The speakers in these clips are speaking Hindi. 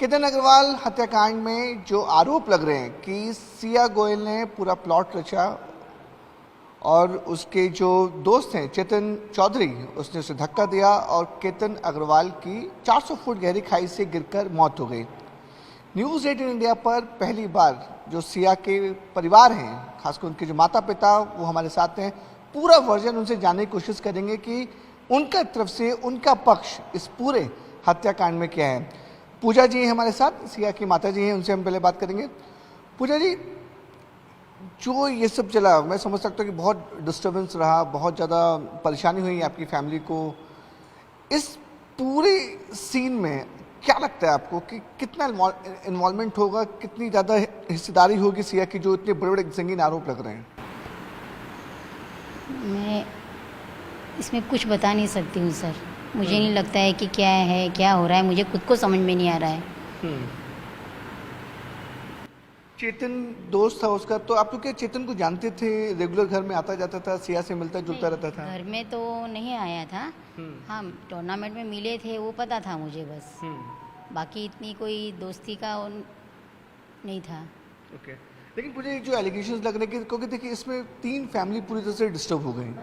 केतन अग्रवाल हत्याकांड में जो आरोप लग रहे हैं कि सिया गोयल ने पूरा प्लॉट रचा और उसके जो दोस्त हैं चेतन चौधरी, उसने उसे धक्का दिया और केतन अग्रवाल की 400 फुट गहरी खाई से गिरकर मौत हो गई। न्यूज़ 18 इंडिया पर पहली बार जो सिया के परिवार हैं, खासकर उनके जो माता पिता, वो हमारे साथ हैं। पूरा वर्जन उनसे जानने की कोशिश करेंगे कि उनका तरफ से उनका पक्ष इस पूरे हत्याकांड में क्या है। पूजा जी हमारे साथ, सिया की माता जी हैं, उनसे हम पहले बात करेंगे। पूजा जी, जो ये सब चला, मैं समझ सकता हूँ कि बहुत डिस्टर्बेंस रहा, बहुत ज़्यादा परेशानी हुई आपकी फैमिली को। इस पूरे सीन में क्या लगता है आपको कि कितना इन्वॉल्वमेंट होगा, कितनी ज़्यादा हिस्सेदारी होगी सिया की, जो इतने बड़े बड़े संगीन आरोप लग रहे हैं? मैं इसमें कुछ बता नहीं सकती हूँ सर। मुझे नहीं लगता है कि क्या है, क्या हो रहा है, मुझे खुद को समझ में नहीं आ रहा है। चेतन दोस्त था उसका, तो आप लोग क्या चेतन को जानते थे? रेगुलर घर में आता जाता था, सिया से मिलता जुलता रहता था? घर में तो नहीं आया था। हाँ, टूर्नामेंट में मिले थे वो पता था मुझे बस। बाकी इतनी कोई दोस्ती का नहीं था। ओके। लेकिन मुझे जो एलिगेशंस लग रहे हैं, क्योंकि देखिए इसमें 3 फैमिली पूरी तरह से डिस्टर्ब हो गई।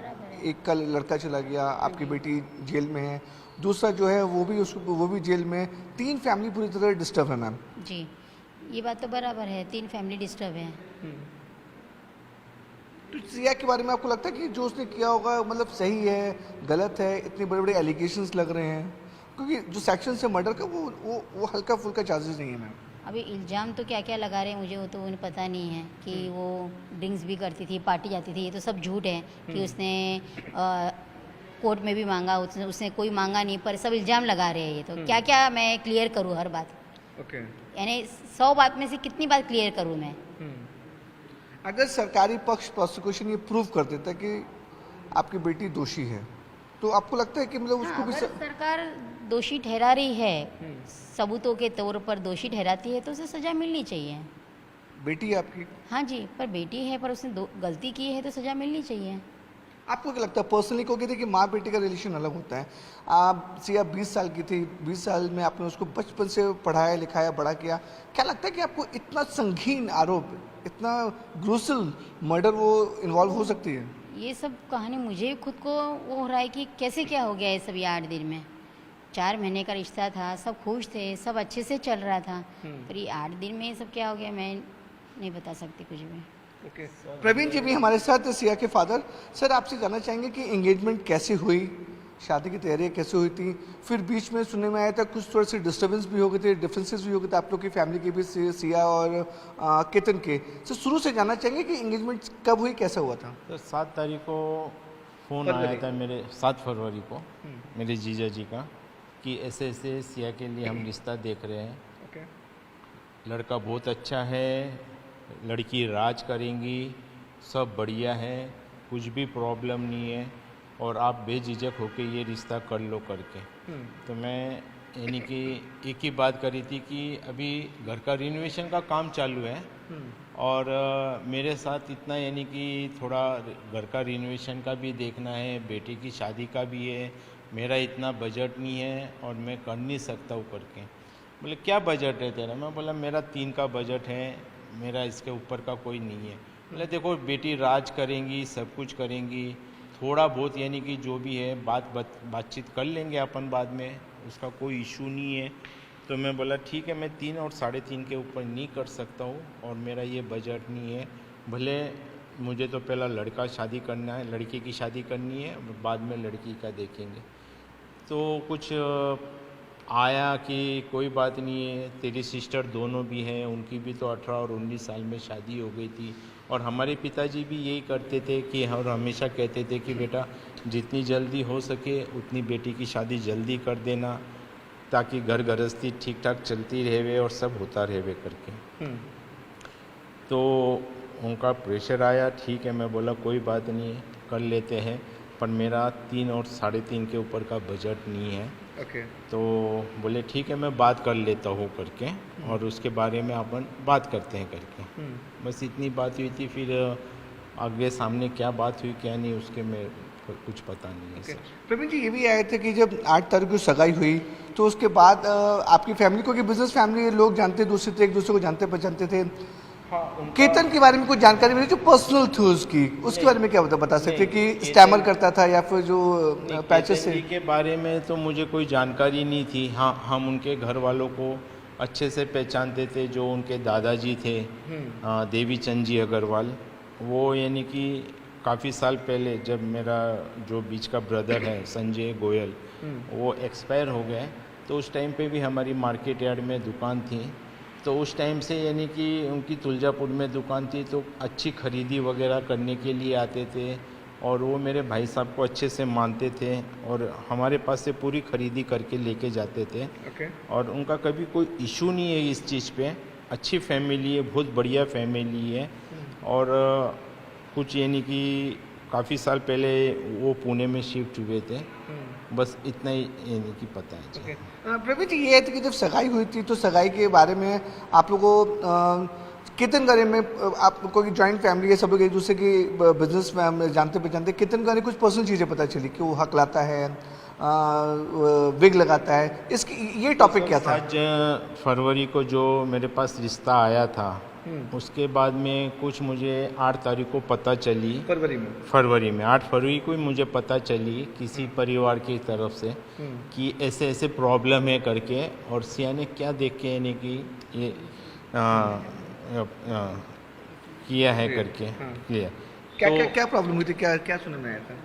एक का लड़का चला गया, आपकी बेटी जेल में है, दूसरा जो है वो भी जेल में। 3 फैमिली पूरी तरह डिस्टर्ब है मैम। जी, ये बात तो बराबर है, 3 फैमिली डिस्टर्ब है। तो सिया के बारे में आपको लगता है कि जो उसने किया होगा मतलब सही है, गलत है? इतने बड़े बड़े एलिगेशंस लग रहे हैं, क्योंकि जो सेक्शन से मर्डर का वो हल्का फुल्का चार्जेस नहीं है मैम। अभी इल्ज़ाम तो क्या क्या लगा रहे हैं मुझे वो तो उन्हें पता नहीं है कि वो ड्रिंक्स भी करती थी, पार्टी जाती थी। ये तो सब झूठ है कि उसने कोर्ट में भी मांगा, उसने कोई मांगा नहीं, पर सब इल्ज़ाम लगा रहे हैं। ये तो क्या क्या मैं क्लियर करूँ हर बात? ओके। यानी 100 बात में से कितनी बात क्लियर करूँ मैं? अगर सरकारी पक्ष प्रोसिक्यूशन ये प्रूव कर देता कि आपकी बेटी दोषी है, तो आपको लगता है कि मतलब उसको भी अगर सरकार दोषी ठहरा रही है, सबूतों के तौर पर दोषी ठहराती है, तो उसे सज़ा मिलनी चाहिए। बेटी है आपकी? हाँ जी, पर बेटी है, पर उसने गलती की है तो सज़ा मिलनी चाहिए। आपको क्या लगता है पर्सनली? क्योंकि देखिए माँ बेटी का रिलेशन अलग होता है। आप सिया 20 साल की थी, 20 साल में आपने उसको बचपन से पढ़ाया लिखाया बड़ा किया। क्या लगता है कि आपको इतना संगीन आरोप, इतना ग्रूसल मर्डर वो इन्वॉल्व हो सकती है? ये सब कहानी मुझे खुद को वो हो रहा है कि कैसे क्या हो गया ये सब, ये 8 दिन में। 4 महीने का रिश्ता था, सब खुश थे, सब अच्छे से चल रहा था, पर ये 8 दिन में ये सब क्या हो गया, मैं नहीं बता सकती कुछ भी। ओके। प्रवीण जी भी हमारे साथ, सिया के फादर। सर, आपसे जानना चाहेंगे कि एंगेजमेंट कैसे हुई, शादी की तैयारियाँ कैसे हुई थी? फिर बीच में सुनने में आया था कुछ थोड़े से डिस्टर्बेंस भी हो गए थे, डिफरेंसेस भी हो गए थे आप लोग की फैमिली के बीच, सिया और केतन के। सर, शुरू से जानना चाहेंगे कि एंगेजमेंट कब हुई, कैसा हुआ था? तो 7 तारीख को फ़ोन आया था मेरे, 7 फरवरी को मेरे जीजा जी का, कि ऐसे ऐसे सिया के लिए हम रिश्ता देख रहे हैं। लड़का बहुत अच्छा है, लड़की राज करेंगी, सब बढ़िया है, कुछ भी प्रॉब्लम नहीं है, और आप बेझिझक होके ये रिश्ता कर लो करके। तो मैं यानी कि एक ही बात करी थी कि अभी घर का रिनोवेशन का काम चालू है, और मेरे साथ इतना यानी कि थोड़ा घर का रिनोवेशन का भी देखना है, बेटी की शादी का भी है, मेरा इतना बजट नहीं है और मैं कर नहीं सकता हूँ करके। बोले क्या बजट है तेरा? मैं बोला मेरा 3 का बजट है, मेरा इसके ऊपर का कोई नहीं है। बोले देखो बेटी राज करेंगी, सब कुछ करेंगी, थोड़ा बहुत यानी कि जो भी है बातचीत कर लेंगे अपन बाद में, उसका कोई इशू नहीं है। तो मैं बोला ठीक है, मैं 3 और 3.5 के ऊपर नहीं कर सकता हूँ और मेरा ये बजट नहीं है। भले मुझे तो पहला लड़का शादी करना है, लड़के की शादी करनी है, बाद में लड़की का देखेंगे। तो कुछ आया कि कोई बात नहीं है, तेरी सिस्टर दोनों भी हैं, उनकी भी तो 18 और 19 साल में शादी हो गई थी, और हमारे पिताजी भी यही करते थे कि, और हमेशा कहते थे कि बेटा जितनी जल्दी हो सके उतनी बेटी की शादी जल्दी कर देना, ताकि घर गृहस्थी ठीक ठाक चलती रहे और सब होता रहे करके। तो उनका प्रेशर आया, ठीक है, मैं बोला कोई बात नहीं है, कर लेते हैं, पर मेरा 3 और 3.5 के ऊपर का बजट नहीं है। तो बोले ठीक है, मैं बात कर लेता हूँ करके, और उसके बारे में अपन बात करते हैं करके। बस इतनी बात हुई थी। फिर आगे सामने क्या बात हुई क्या नहीं उसके मैं कुछ पता नहीं है सर। प्रवीण जी, ये भी आए थे कि जब 8 तारीख को सगाई हुई तो उसके बाद आपकी फैमिली को, कि बिजनेस फैमिली लोग जानते दूसरे थे, एक दूसरे को जानते पहचानते थे। हाँ, केतन के बारे में कुछ जानकारी मिली जो पर्सनल थी उसके बारे में क्या बता सकते कि स्टैमर करता था या फिर जो पैचेस से? के बारे में तो मुझे कोई जानकारी नहीं थी। हाँ, हम उनके घर वालों को अच्छे से पहचानते थे। जो उनके दादाजी थे देवी चंद जी अग्रवाल, वो यानी कि काफ़ी साल पहले जब मेरा जो बीच का ब्रदर है संजय गोयल वो एक्सपायर हो गए, तो उस टाइम पे भी हमारी मार्केट यार्ड में दुकान थी। तो उस टाइम से यानी कि उनकी तुलजापुर में दुकान थी, तो अच्छी खरीदी वगैरह करने के लिए आते थे और वो मेरे भाई साहब को अच्छे से मानते थे और हमारे पास से पूरी खरीदी करके लेके जाते थे। और उनका कभी कोई इशू नहीं है इस चीज़ पे। अच्छी फैमिली है, बहुत बढ़िया फैमिली है। और कुछ यानी कि काफ़ी साल पहले वो पुणे में शिफ्ट हुए थे। बस इतना ही यानी कि पता है जी। प्रवीण जी, ये है कि जब सगाई हुई थी तो सगाई के बारे में आप लोगों को कितनगरे में आपको की जॉइंट फैमिली है, सब लोग एक दूसरे की बिजनेस में जानते पहचानते, कितनगरे कुछ पर्सनल चीज़ें पता चली कि वो हक लाता है, विग लगाता है, इसकी ये टॉपिक क्या था? 5 फरवरी को जो मेरे पास रिश्ता आया था उसके बाद में कुछ मुझे 8 तारीख को पता चली, फरवरी में 8 फरवरी को ही मुझे पता चली किसी परिवार की तरफ से कि ऐसे ऐसे प्रॉब्लम है करके। और सिया ने क्या देख के यानी कि ये किया है करके किया। क्या प्रॉब्लम हुई थी, क्या सुनने में आया था?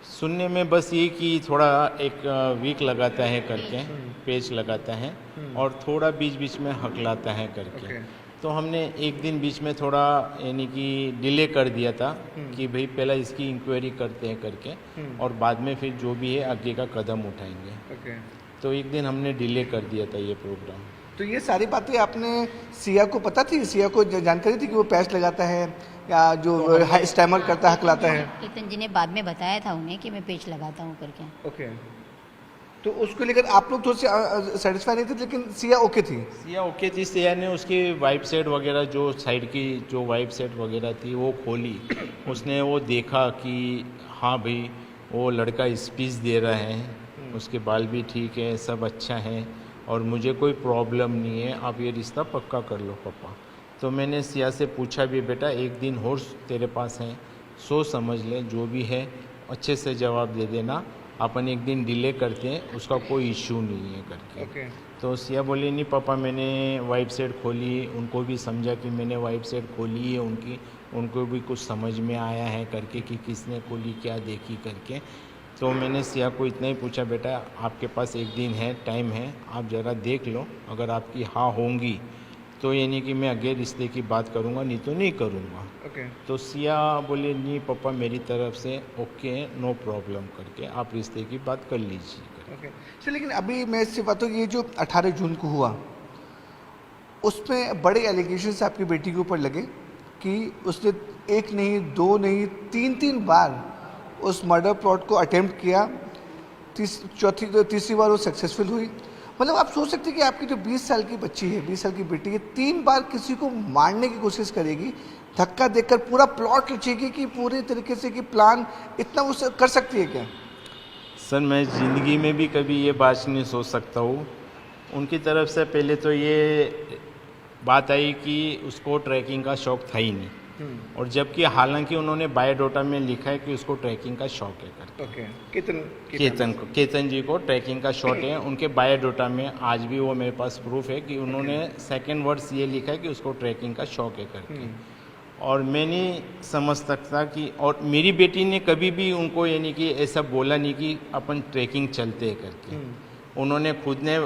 सुनने में बस ये कि थोड़ा एक वीक लगाता है करके, पेच लगाता है और थोड़ा बीच बीच में हकलाता है करके। तो हमने एक दिन बीच में थोड़ा यानी कि डिले कर दिया था कि भाई पहला इसकी इंक्वायरी करते हैं करके और बाद में फिर जो भी है आगे का कदम उठाएंगे। तो एक दिन हमने डिले कर दिया था ये प्रोग्राम। तो ये सारी बातें आपने सिया को पता थी? सिया को जानकारी थी कि वो पैच लगाता है या जो स्टैमर करता है, हकलाता है? केतन जी ने बाद में बताया था उन्हें कि मैं पेच लगाता हूँ करके। तो उसको लेकर आप लोग थोड़े से सेटिस्फाई नहीं थे, लेकिन सिया ओके थी? सिया ओके थी। सिया ने उसकी वाइप सेट वगैरह, जो साइड की जो वाइप सेट वगैरह थी वो खोली। उसने वो देखा कि हाँ भाई वो लड़का स्पीच दे रहा है, उसके बाल भी ठीक है, सब अच्छा है और मुझे कोई प्रॉब्लम नहीं है, आप ये रिश्ता पक्का कर लो पापा। तो मैंने सिया से पूछा भी, बेटा एक दिन और तेरे पास है, सोच समझ ले, जो भी है अच्छे से जवाब दे देना, अपन एक दिन डिले करते हैं, उसका कोई इश्यू नहीं है करके। तो सिया बोली नहीं पापा, मैंने वाइप सेट खोली, उनको भी समझा कि मैंने वाइप सेट खोली है उनकी, उनको भी कुछ समझ में आया है करके कि किसने खोली, क्या देखी करके। तो मैंने सिया को इतना ही पूछा, बेटा आपके पास एक दिन है, टाइम है, आप ज़रा देख लो, अगर आपकी हाँ होंगी तो यानी कि मैं आगे रिश्ते की बात करूँगा, नहीं तो नहीं करूँगा। तो सिया बोले नहीं पापा मेरी तरफ से ओके, नो प्रॉब्लम करके आप रिश्ते की बात कर लीजिए। सर लेकिन अभी मैं इससे बात हूँ, ये जो 18 जून को हुआ उसमें बड़े एलिगेशंस आपकी बेटी के ऊपर लगे कि उसने एक नहीं, दो नहीं, तीन बार उस मर्डर प्लॉट को अटेम्प्ट किया, तीसरी बार वो सक्सेसफुल हुई। मतलब आप सोच सकते हैं कि आपकी जो 20 साल की बच्ची है, 20 साल की बेटी है, 3 बार किसी को मारने की कोशिश करेगी, धक्का देकर पूरा प्लॉट रचेगी कि पूरे तरीके से कि प्लान इतना वो कर सकती है क्या? सर मैं ज़िंदगी में भी कभी ये बात नहीं सोच सकता हूँ। उनकी तरफ से पहले तो ये बात आई कि उसको ट्रैकिंग का शौक़ था ही नहीं, और जबकि हालांकि उन्होंने बायोडाटा में लिखा है कि उसको ट्रैकिंग का शौक़ है करके। केतन जी को ट्रैकिंग का शौक़ है। उनके बायोडाटा में आज भी वो मेरे पास प्रूफ है कि उन्होंने सेकंड वर्ड्स ये लिखा है कि उसको ट्रैकिंग का शौक़ है करके। और मैं नहीं समझ सकता कि, और मेरी बेटी ने कभी भी उनको यानी कि ऐसा बोला नहीं कि अपन ट्रैकिंग चलते हैं करके। उन्होंने खुद ने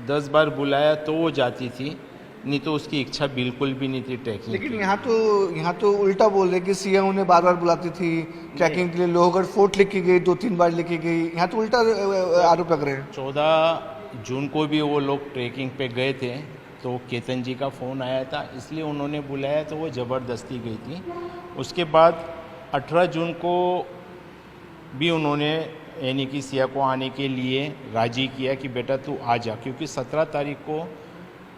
10 बार बुलाया तो वो जाती थी, नहीं तो उसकी इच्छा बिल्कुल भी नहीं थी ट्रैकिंग। लेकिन यहाँ तो उल्टा बोल रहे कि सिया उन्हें बार बार बुलाती थी ट्रैकिंग के लिए, लोहगढ़ फोर्ट लेके गई, 2-3 बार लेके गई, यहाँ तो उल्टा आरोप लग रहे हैं। 14 जून को भी वो लोग ट्रैकिंग पे गए थे, तो केतन जी का फ़ोन आया था इसलिए उन्होंने बुलाया, तो वो ज़बरदस्ती गई थी। उसके बाद 18 जून को भी उन्होंने यानी कि सिया को आने के लिए राज़ी किया कि बेटा तू आ जा, क्योंकि 17 तारीख को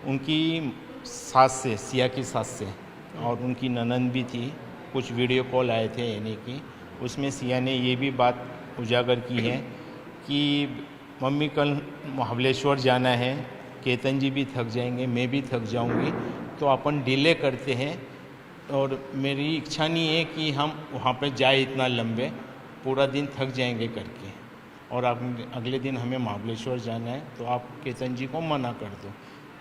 उनकी सास से, सिया की सास से और उनकी ननंद भी थी, कुछ वीडियो कॉल आए थे यानी कि उसमें सिया ने ये भी बात उजागर की है कि मम्मी कल महाबलेश्वर जाना है, केतन जी भी थक जाएंगे, मैं भी थक जाऊंगी, तो अपन डिले करते हैं और मेरी इच्छा नहीं है कि हम वहाँ पे जाए इतना लंबे, पूरा दिन थक जाएंगे करके, और अगले दिन हमें महाबलेश्वर जाना है, तो आप केतन जी को मना कर दो।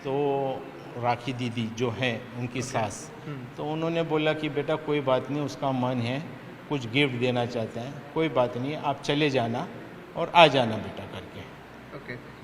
तो राखी दीदी जो है उनकी सास, तो उन्होंने बोला कि बेटा कोई बात नहीं, उसका मन है, कुछ गिफ्ट देना चाहते हैं, कोई बात नहीं, आप चले जाना और आ जाना बेटा करके।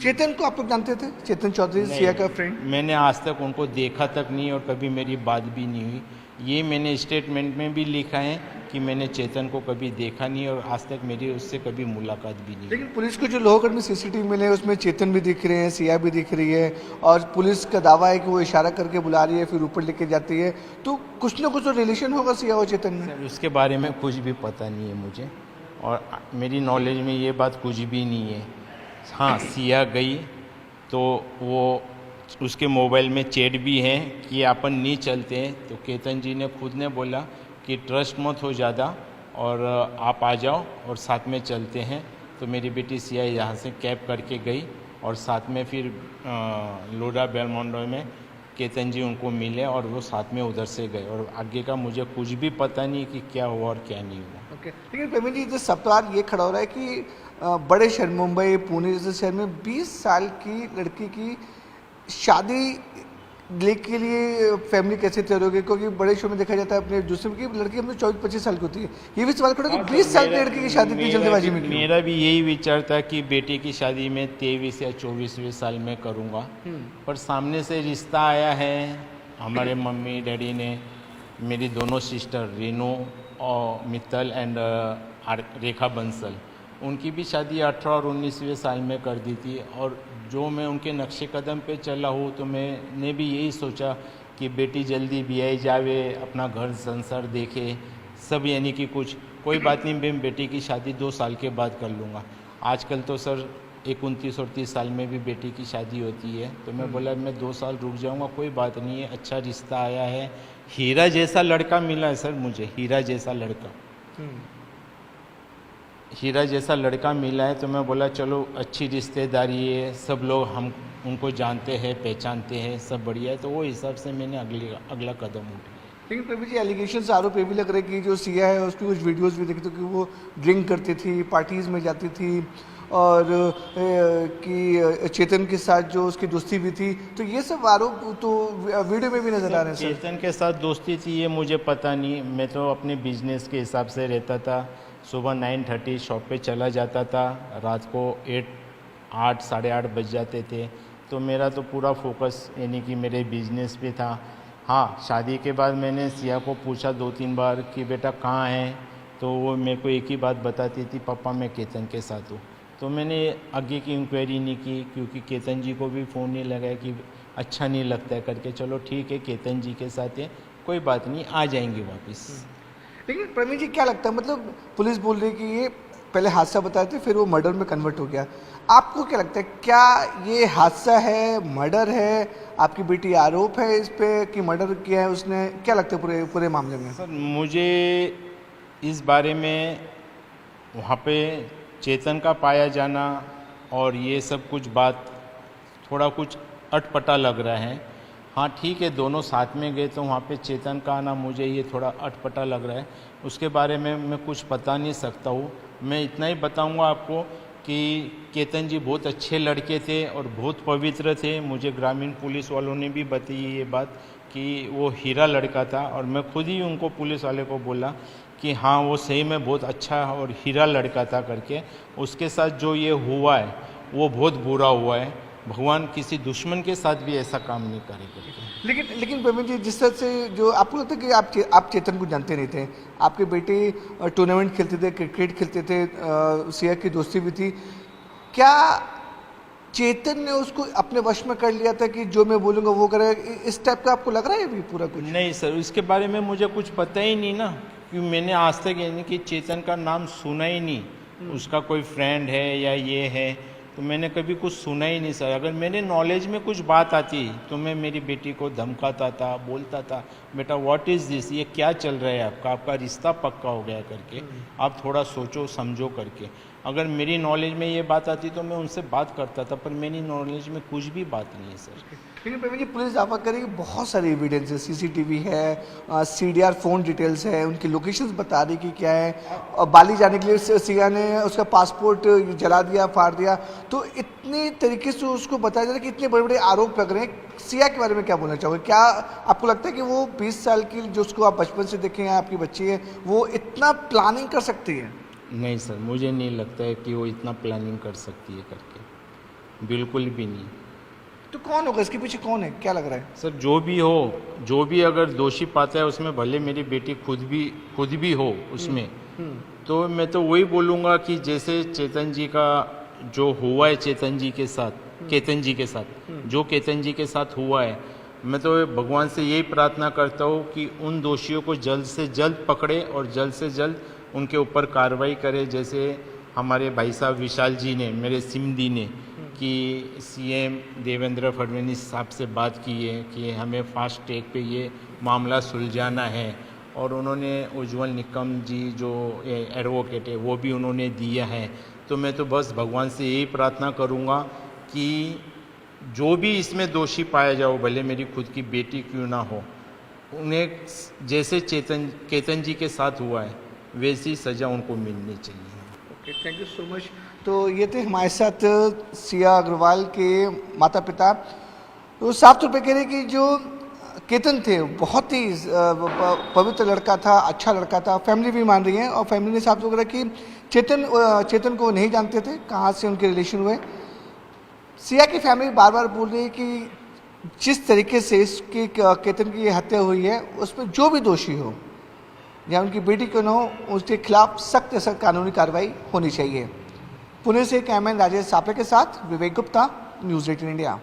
चेतन को आप लोग जानते थे? चेतन चौधरी सिया का फ्रेंड? मैंने आज तक उनको देखा तक नहीं और कभी मेरी बात भी नहीं हुई। ये मैंने स्टेटमेंट में भी लिखा है कि मैंने चेतन को कभी देखा नहीं और आज तक मेरी उससे कभी मुलाकात भी नहीं। लेकिन पुलिस को जो लोहगढ़ में सीसीटीवी मिले उसमें चेतन भी दिख रहे हैं, सिया भी दिख रही है, और पुलिस का दावा है कि वो इशारा करके बुला रही है फिर ऊपर लेके जाती है, तो कुछ ना कुछ तो रिलेशन होगा सिया और चेतन में। उसके बारे में कुछ भी पता नहीं है मुझे, और मेरी नॉलेज में ये बात कुछ भी नहीं है। हाँ, सिया गई तो वो उसके मोबाइल में चैट भी है कि अपन नहीं चलते हैं, तो केतन जी ने खुद ने बोला कि ट्रस्ट मत हो ज़्यादा और आप आ जाओ और साथ में चलते हैं। तो मेरी बेटी सिया यहाँ से कैब करके गई और साथ में फिर लोडा बेलमोंडो में केतन जी उनको मिले और वो साथ में उधर से गए, और आगे का मुझे कुछ भी पता नहीं कि क्या हुआ और क्या नहीं हुआ। ओके, लेकिन प्रवीण जी जो सवाल ये खड़ा हो रहा है कि बड़े शहर मुंबई पुणे जैसे शहर में 20 साल की लड़की की शादी के लिए फैमिली कैसे तैयार होगी? क्योंकि बड़े शो में देखा जाता है अपने दूसरे की लड़की अपने 24-25 साल की होती है, ये भी सवाल खड़ा कि 20 साल की लड़की की शादी की जल्दबाजी में क्यों? मेरा भी यही विचार था कि बेटी की शादी में 23 या 24वें साल में करूँगा, पर सामने से रिश्ता आया है हमारे मम्मी डैडी ने, मेरी दोनों सिस्टर रीनू और मित्तल एंड रेखा बंसल, उनकी भी शादी 18 और 19वें साल में कर दी थी, और जो मैं उनके नक्शे कदम पे चला हूँ तो मैंने भी यही सोचा कि बेटी जल्दी ब्याह जावे, अपना घर संसार देखे सब, यानी कि कुछ कोई बात नहीं, मैं बेटी की शादी 2 साल के बाद कर लूँगा। आजकल तो सर 29 और 30 साल में भी बेटी की शादी होती है, तो मैं बोला मैं 2 साल रुक जाऊँगा, कोई बात नहीं है, अच्छा रिश्ता आया है, हीरा जैसा लड़का मिला है सर मुझे, हीरा जैसा लड़का, हीरा जैसा लड़का मिला है, तो मैं बोला चलो अच्छी रिश्तेदारी है, सब लोग हम उनको जानते हैं पहचानते हैं, सब बढ़िया है, तो वो हिसाब से मैंने अगला कदम उठाया। लेकिन प्रवीण जी एलिगेशन आरोप ये भी लग रहे कि जो सिया है उसकी कुछ वीडियोस भी देखी तो कि वो ड्रिंक करती थी, पार्टीज में जाती थी, और कि चेतन के साथ जो उसकी दोस्ती भी थी, तो ये सब आरोप तो वीडियो में भी नजर आ रहे हैं। चेतन के साथ दोस्ती थी ये मुझे पता नहीं, मैं तो अपने बिजनेस के हिसाब से रहता था, सुबह 9:30 शॉप पे चला जाता था, रात को 8 साढ़े 8 बज जाते थे, तो मेरा तो पूरा फोकस यानी कि मेरे बिजनेस पे था। हाँ, शादी के बाद मैंने सिया को पूछा 2-3 बार कि बेटा कहाँ है, तो वो मेरे को एक ही बात बताती थी, पापा मैं केतन के साथ हूँ। तो मैंने आगे की इंक्वायरी नहीं की, क्योंकि केतन जी को भी फ़ोन नहीं लगाया कि अच्छा नहीं लगता है करके, चलो ठीक है केतन जी के साथ है, कोई बात नहीं, आ जाएंगे वापस। लेकिन प्रवीण जी क्या लगता है, मतलब पुलिस बोल रही है कि ये पहले हादसा बताए थे फिर वो मर्डर में कन्वर्ट हो गया, आपको क्या लगता है क्या ये हादसा है, मर्डर है, आपकी बेटी आरोप है इस पे कि मर्डर किया है उसने, क्या लगता है पूरे मामले में? सर मुझे इस बारे में वहाँ पे चेतन का पाया जाना और ये सब कुछ बात थोड़ा कुछ अटपटा लग रहा है। हाँ ठीक है, दोनों साथ में गए तो वहाँ पे चेतन का आना मुझे ये थोड़ा अटपटा लग रहा है, उसके बारे में मैं कुछ बता नहीं सकता हूँ। मैं इतना ही बताऊँगा आपको कि केतन जी बहुत अच्छे लड़के थे और बहुत पवित्र थे। मुझे ग्रामीण पुलिस वालों ने भी बताई ये बात कि वो हीरा लड़का था, और मैं खुद ही उनको पुलिस वाले को बोला कि हाँ वो सही में बहुत अच्छा और हीरा लड़का था करके। उसके साथ जो ये हुआ है वो बहुत बुरा हुआ है, भगवान किसी दुश्मन के साथ भी ऐसा काम नहीं करेगा। लेकिन प्रवीण जी, जिस तरह से जो आपको लगता है कि आप चेतन को जानते नहीं थे, आपके बेटे टूर्नामेंट खेलते थे, क्रिकेट खेलते थे, सिया की दोस्ती भी थी, क्या चेतन ने उसको अपने वश में कर लिया था कि जो मैं बोलूँगा वो करेगा, इस टाइप का आपको लग रहा है अभी पूरा कुछ? नहीं सर, इसके बारे में मुझे कुछ पता ही नहीं ना, क्योंकि मैंने आज तक यानी कि चेतन का नाम सुना ही नहीं, उसका कोई फ्रेंड है या ये है, तो मैंने कभी कुछ सुना ही नहीं सर। अगर मेरे नॉलेज में कुछ बात आती तो मैं मेरी बेटी को धमकाता था, बोलता था बेटा व्हाट इज़ दिस, ये क्या चल रहा है आपका रिश्ता पक्का हो गया करके, आप थोड़ा सोचो समझो करके। अगर मेरी नॉलेज में ये बात आती तो मैं उनसे बात करता था, पर मेरी नॉलेज में कुछ भी बात नहीं है सर। लेकिन प्रवीण जी, पुलिस दावा करेगी बहुत सारे एविडेंस है, सीसीटीवी है, सीडीआर फ़ोन डिटेल्स है, उनकी लोकेशंस बता रही कि क्या है, और बाली जाने के लिए सिया ने उसका पासपोर्ट जला दिया, फाड़ दिया। तो इतनी तरीके से उसको बताया जा रहा है कि इतने बड़े बड़े आरोप लग रहे हैं। सिया के बारे में क्या बोलना चाहोगे? क्या आपको लगता है कि वो 20 साल की, जो उसको आप बचपन से देखे हैं, आपकी बच्ची है, वो इतना प्लानिंग कर सकती है? नहीं सर, मुझे नहीं लगता है कि वो इतना प्लानिंग कर सकती है करके, बिल्कुल भी नहीं। तो कौन होगा इसके पीछे, कौन है, क्या लग रहा है? सर जो भी हो, जो भी अगर दोषी पाता है उसमें, भले मेरी बेटी खुद भी हो उसमें, तो मैं तो वही बोलूँगा कि जैसे चेतन जी का जो हुआ है, केतन जी के साथ जो केतन जी के साथ हुआ है, मैं तो भगवान से यही प्रार्थना करता हूँ कि उन दोषियों को जल्द से जल्द पकड़े और जल्द से जल्द उनके ऊपर कार्रवाई करे। जैसे हमारे भाई साहब विशाल जी ने, मेरे सिमदी ने, कि सीएम देवेंद्र फडणवीस साहब से बात की है कि हमें फास्ट ट्रैक पे ये मामला सुलझाना है, और उन्होंने उज्जवल निकम जी जो एडवोकेट है वो भी उन्होंने दिया है। तो मैं तो बस भगवान से यही प्रार्थना करूँगा कि जो भी इसमें दोषी पाया जाओ, भले मेरी खुद की बेटी क्यों ना हो, उन्हें जैसे केतन जी के साथ हुआ है वैसी सज़ा उनको मिलनी चाहिए। Okay, thank you so much. तो ये थे हमारे साथ सिया अग्रवाल के माता पिता। तो साफ तौर पे कह रहे कि जो केतन थे बहुत ही पवित्र लड़का था, अच्छा लड़का था, फैमिली भी मान रही है, और फैमिली ने साफ तौर पर कि चेतन को नहीं जानते थे, कहाँ से उनके रिलेशन हुए। सिया की फैमिली बार बार बोल रही है कि जिस तरीके से इसकी केतन की ये हत्या हुई है, उसमें जो भी दोषी हो या उनकी बेटी को न हो, उसके खिलाफ सख्त से सख्त कानूनी कार्रवाई होनी चाहिए। पुणे से कैमरामैन राजेश सापले के साथ विवेक गुप्ता, न्यूज़ 18 इंडिया।